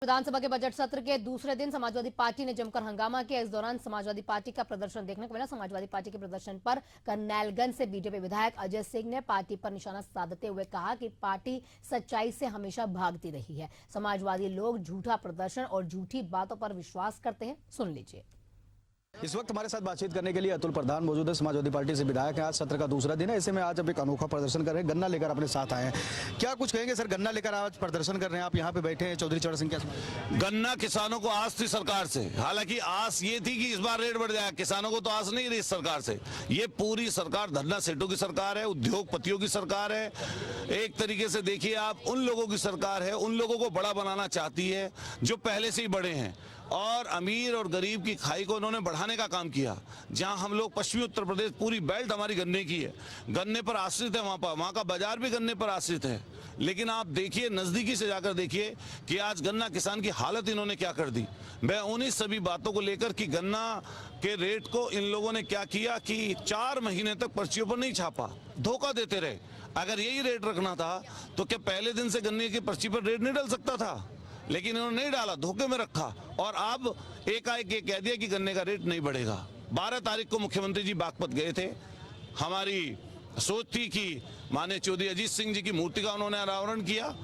विधानसभा के बजट सत्र के दूसरे दिन समाजवादी पार्टी ने जमकर हंगामा किया। इस दौरान समाजवादी पार्टी का प्रदर्शन देखने को मिला। समाजवादी पार्टी के प्रदर्शन पर करनैलगंज से बीजेपी विधायक अजय सिंह ने पार्टी पर निशाना साधते हुए कहा कि पार्टी सच्चाई से हमेशा भागती रही है। समाजवादी लोग झूठा प्रदर्शन और झूठी बातों पर विश्वास करते हैं। सुन लीजिए। इस वक्त हमारे साथ बातचीत करने के लिए अतुल प्रधान मौजूद है। समाजवादी पार्टी से विधायक हैं। आज सत्र का दूसरा दिन है, ऐसे में आज अब एक अनोखा प्रदर्शन कर रहे हैं। गन्ना लेकर अपने साथ आए हैं। क्या कुछ कहेंगे सर? गन्ना लेकर आज प्रदर्शन कर रहे हैं, आप यहाँ पे बैठे हैं चौधरी चरण सिंह के। गन्ना किसानों को आस थी सरकार से, हालांकि आस ये थी कि इस बार रेट बढ़ जाएगा। किसानों को तो आस नहीं रही इस सरकार से। ये पूरी सरकार धन्ना सेठों की सरकार है, उद्योगपतियों की सरकार है। एक तरीके से देखिए आप, उन लोगों की सरकार है, उन लोगों को बड़ा बनाना चाहती है जो पहले से ही बड़े हैं, और अमीर और गरीब की खाई को उन्होंने बढ़ाने का काम किया। जहां हम लोग पश्चिमी उत्तर प्रदेश, पूरी बेल्ट हमारी गन्ने की है, गन्ने पर आश्रित है। वहां का बाजार भी गन्ने पर आश्रित है। लेकिन आप देखिए, नजदीकी से जाकर देखिए कि आज गन्ना किसान की हालत इन्होंने क्या कर दी। मैं उन्हीं सभी बातों को लेकर कि गन्ना के रेट को इन लोगों ने क्या किया कि 4 महीने तक पर्चियों पर नहीं छापा, धोखा देते रहे। अगर यही रेट रखना था तो क्या पहले दिन से गन्ने की पर्ची पर रेट नहीं डल सकता था? लेकिन इन्होंने नहीं डाला, धोखे में रखा, और अब एकाएक ये कह दिया कि गन्ने का रेट नहीं बढ़ेगा। 12 तारीख को मुख्यमंत्री जी बागपत गए थे। हमारी सोच थी कि माननीय चौधरी अजीत सिंह जी की मूर्ति का उन्होंने अनावरण किया।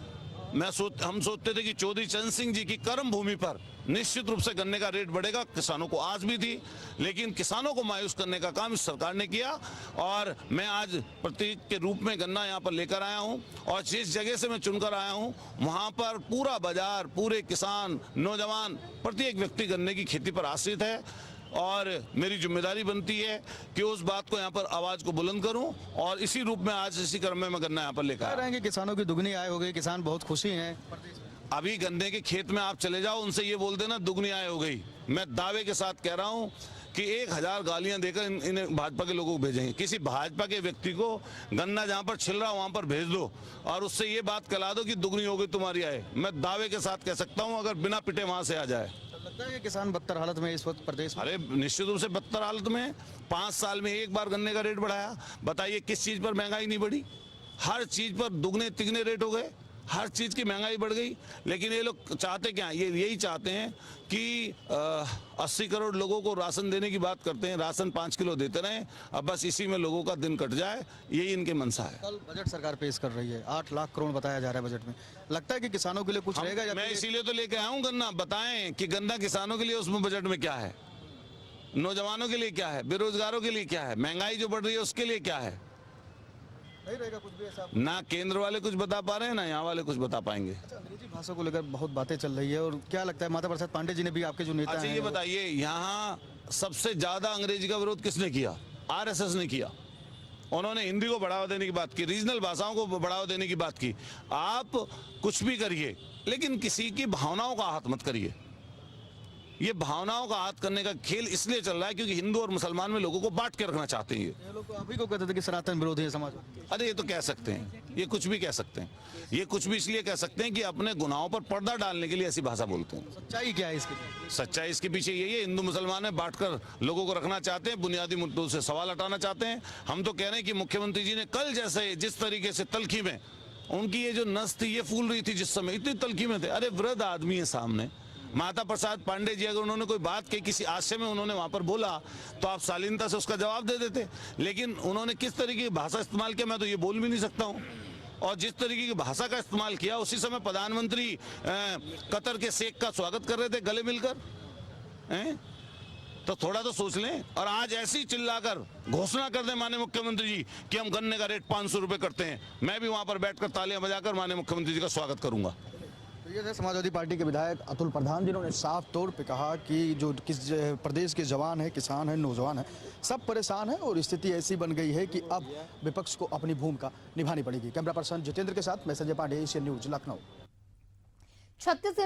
हम सोचते थे कि चौधरी चरण सिंह जी की कर्म भूमि पर निश्चित रूप से गन्ने का रेट बढ़ेगा। किसानों को आस भी थी, लेकिन किसानों को मायूस करने का काम इस सरकार ने किया। और मैं आज प्रतीक के रूप में गन्ना यहाँ पर लेकर आया हूँ, और जिस जगह से मैं चुनकर आया हूँ वहाँ पर पूरा बाजार, पूरे किसान, नौजवान, प्रत्येक व्यक्ति गन्ने की खेती पर आश्रित है। और मेरी जिम्मेदारी बनती है कि उस बात को यहाँ पर आवाज को बुलंद करूं, और इसी रूप में आज इसी क्रम में मैं गन्ना यहाँ पर लेकर आया हूं। किसानों की दुगनी आय हो गई, किसान बहुत खुशी हैं। अभी गन्ने के खेत में आप चले जाओ, उनसे ये बोल देना दुगनी आय हो गई। मैं दावे के साथ कह रहा हूँ कि 1000 गालियां देकर इन्हें भाजपा के लोगों को भेजेंगे। किसी भाजपा के व्यक्ति को गन्ना जहां पर छिल रहा वहां पर भेज दो, और उससे ये बात कहला दो कि दुगनी हो गई तुम्हारी आय। मैं दावे के साथ कह सकता हूं, अगर बिना पिटे वहां से आ जाए। लगता है किसान बदतर हालत में इस वक्त प्रदेश में? अरे निश्चित रूप से बदतर हालत में। 5 साल में एक बार गन्ने का रेट बढ़ाया। बताइए किस चीज पर महंगाई नहीं बढ़ी? हर चीज पर दुगने तिगने रेट हो गए, हर चीज की महंगाई बढ़ गई। लेकिन ये लोग चाहते क्या? ये यही चाहते हैं कि 80 करोड़ लोगों को राशन देने की बात करते हैं। राशन 5 किलो देते रहें, अब बस इसी में लोगों का दिन कट जाए, यही इनके मनसा है। कल बजट सरकार पेश कर रही है, 8 लाख करोड़ बताया जा रहा है बजट में। लगता है कि किसानों के लिए कुछ रहेगा? मैं इसीलिए तो लेके आया हूँ गन्ना। बताएं कि गन्ना किसानों के लिए उसमें बजट में क्या है, नौजवानों के लिए क्या है, बेरोजगारों के लिए क्या है, महंगाई जो बढ़ रही है उसके लिए क्या है। नहीं रहेगा कुछ भी ऐसा? ना केंद्र वाले कुछ बता पा रहे हैं, ना यहाँ वाले कुछ बता पाएंगे। अच्छा, अंग्रेजी भाषा को लेकर बहुत बातें चल रही है, और क्या लगता है माता प्रसाद पांडे जी ने भी, आपके जो नेता हैं, ये बताइए, यहाँ सबसे ज्यादा अंग्रेजी का विरोध किसने किया? आरएसएस ने किया। उन्होंने हिंदी को बढ़ावा देने की बात की, रीजनल भाषाओं को बढ़ावा देने की बात की। आप कुछ भी करिए, लेकिन किसी की भावनाओं का आहत मत करिए। ये भावनाओं का आहत करने का खेल इसलिए चल रहा है क्योंकि हिंदू और मुसलमान में लोगों को बांट के रखना चाहते हैं। ये लोग तो आप ही को कहते थे कि सनातन विरोधी है समाज। अरे ये तो कह सकते हैं, ये कुछ भी कह सकते हैं। ये कुछ भी इसलिए कह सकते हैं कि अपने गुनाहों पर पर्दा डालने के लिए ऐसी भाषा बोलते हैं। सच्चाई क्या है इसके पीछे? सच्चाई इसके पीछे यही है, हिंदू मुसलमान में बांटकर लोगों को रखना चाहते हैं, बुनियादी मुद्दों से सवाल हटाना चाहते हैं। हम तो कह रहे हैं कि मुख्यमंत्री जी ने कल जैसे जिस तरीके से तलखी में उनकी ये जो नस थी, ये फूल रही थी जिस समय, इतनी तलखी में थे। अरे वृद्ध आदमी है सामने, माता प्रसाद पांडे जी, अगर उन्होंने कोई बात कही, किसी आशय में उन्होंने वहां पर बोला, तो आप शालीनता से उसका जवाब दे देते। लेकिन उन्होंने किस तरीके की भाषा इस्तेमाल किया, मैं तो ये बोल भी नहीं सकता हूं। और जिस तरीके की भाषा का इस्तेमाल किया, उसी समय प्रधानमंत्री कतर के शेख का स्वागत कर रहे थे गले मिलकर। तो थोड़ा तो सोच लें। और आज ऐसी चिल्लाकर घोषणा कर दें माननीय मुख्यमंत्री जी कि हम गन्ने का रेट 500 रुपए करते हैं, मैं भी वहां पर बैठकर तालियां बजाकर माननीय मुख्यमंत्री जी का स्वागत करूंगा। तो ये थे समाजवादी पार्टी के विधायक अतुल प्रधान, जिन्होंने साफ तौर पे कहा कि जो किस प्रदेश के जवान है, किसान है, नौजवान है, सब परेशान है, और स्थिति ऐसी बन गई है कि अब विपक्ष को अपनी भूमिका निभानी पड़ेगी। कैमरा पर्सन जितेंद्र के साथ मैं संजय पांडे, एशियन न्यूज, लखनऊ। छत्तीसगढ़